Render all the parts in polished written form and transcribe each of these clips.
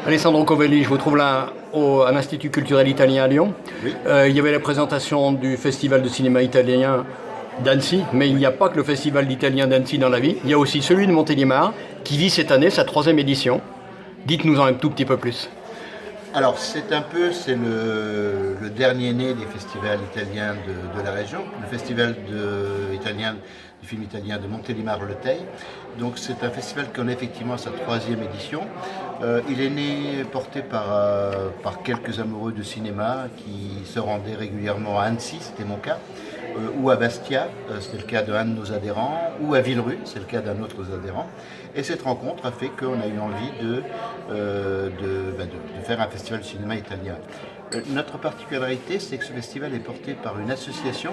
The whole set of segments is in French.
Alessandro Covelli, je vous trouve là à l'Institut culturel italien à Lyon. Oui. Il y avait la présentation du Festival de cinéma italien d'Annecy, mais il n'y a pas que le Festival d'italien d'Annecy dans la vie, il y a aussi celui de Montélimar qui vit cette année sa 3e édition. Dites-nous en un tout petit peu plus. Alors c'est le dernier né des festivals italiens de la région, le festival du film italien de Montélimar-Le Teil. Donc c'est un festival qui en est effectivement sa 3e édition. Il est né porté par quelques amoureux de cinéma qui se rendaient régulièrement à Annecy, c'était mon cas, ou à Bastia, c'était le cas d'un de nos adhérents, ou à Villerue, c'est le cas d'un autre de nos adhérents. Et cette rencontre a fait qu'on a eu envie de faire un festival de cinéma italien. Notre particularité, c'est que ce festival est porté par une association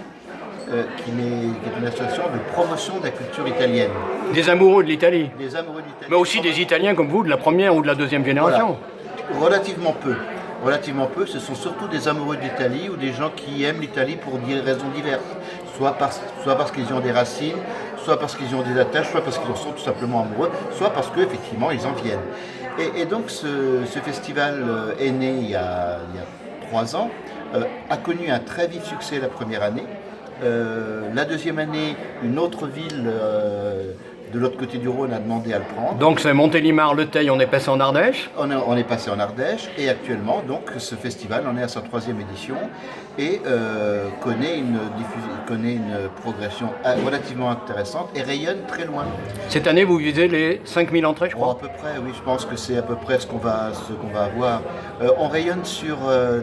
qui est une association de promotion de la culture italienne. Des amoureux de l'Italie. Des amoureux d'Italie. Mais aussi des Italiens comme vous, de la première ou de la 2e génération. Voilà. Relativement peu, ce sont surtout des amoureux d'Italie ou des gens qui aiment l'Italie pour des raisons diverses. Soit parce qu'ils y ont des racines, soit parce qu'ils y ont des attaches, soit parce qu'ils en sont tout simplement amoureux, soit parce qu'effectivement ils en viennent. Et donc ce festival est né il y a 3 ans, a connu un très vif succès la première année. La 2e année, une autre ville de l'autre côté du Rhône a demandé à le prendre. Donc c'est Montélimar-Le Teil, on est passé en Ardèche. On est passé en Ardèche et actuellement donc ce festival en est à sa 3e édition et connaît une progression relativement intéressante et rayonne très loin. Cette année vous visez les 5000 entrées je crois. À peu près, oui, je pense que c'est à peu près ce qu'on va avoir. On rayonne sur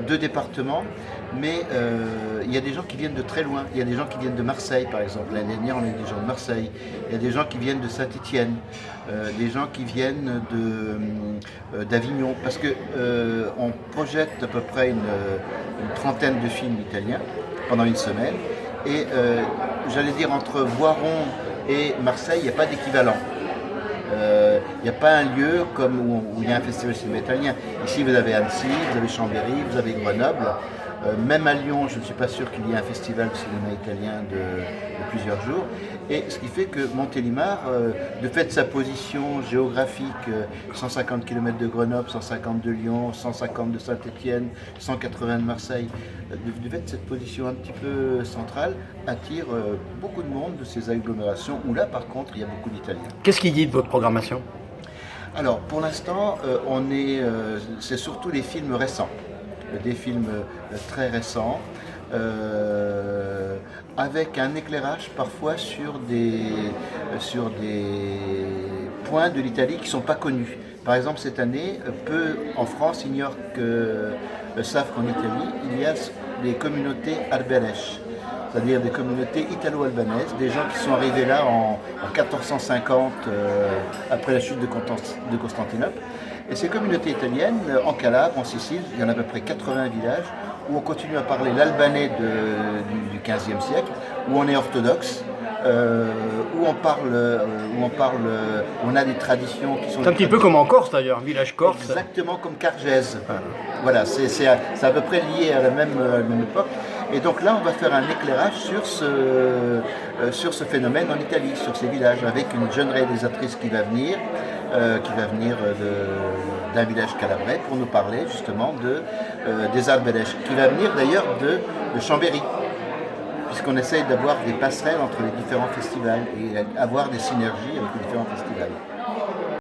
2 départements. Mais il y a des gens qui viennent de très loin. Il y a des gens qui viennent de Marseille, par exemple. L'année dernière, on a eu des gens de Marseille. Il y a des gens qui viennent de Saint-Étienne, des gens qui viennent d'Avignon. Parce qu'on projette à peu près une 30aine de films italiens pendant une semaine. Et j'allais dire, entre Voiron et Marseille, il n'y a pas d'équivalent. Il n'y a pas un lieu où il y a un festival de cinéma italien. Ici, vous avez Annecy, vous avez Chambéry, vous avez Grenoble. Même à Lyon, je ne suis pas sûr qu'il y ait un festival de cinéma italien de plusieurs jours. Et ce qui fait que Montélimar, de fait de sa position géographique, 150 km de Grenoble, 150 de Lyon, 150 de Saint-Étienne, 180 de Marseille, de fait de cette position un petit peu centrale, attire beaucoup de monde de ces agglomérations où là, par contre, il y a beaucoup d'Italiens. Qu'est-ce qui guide votre programmation? Alors, pour l'instant, c'est surtout des films récents. Des films très récents, avec un éclairage parfois sur des points de l'Italie qui ne sont pas connus. Par exemple, cette année, peu en France ignorent savent qu'en Italie, il y a des communautés arberes, c'est-à-dire des communautés italo-albanaises, des gens qui sont arrivés là en 1450, après la chute de Constantinople. Et ces communautés italiennes, en Calabre, en Sicile, il y en a à peu près 80 villages où on continue à parler l'albanais du XVe siècle, où on est orthodoxe, où on a des traditions qui sont... C'est un petit peu comme en Corse d'ailleurs, village corse. Exactement comme Cargèse. Voilà, c'est à peu près lié à la même époque. Et donc là, on va faire un éclairage sur ce phénomène en Italie, sur ces villages, avec une jeune réalisatrice qui va venir d'un village calabrais pour nous parler justement des Arbelèches, qui va venir d'ailleurs de Chambéry, puisqu'on essaye d'avoir des passerelles entre les différents festivals et avoir des synergies avec les différents festivals.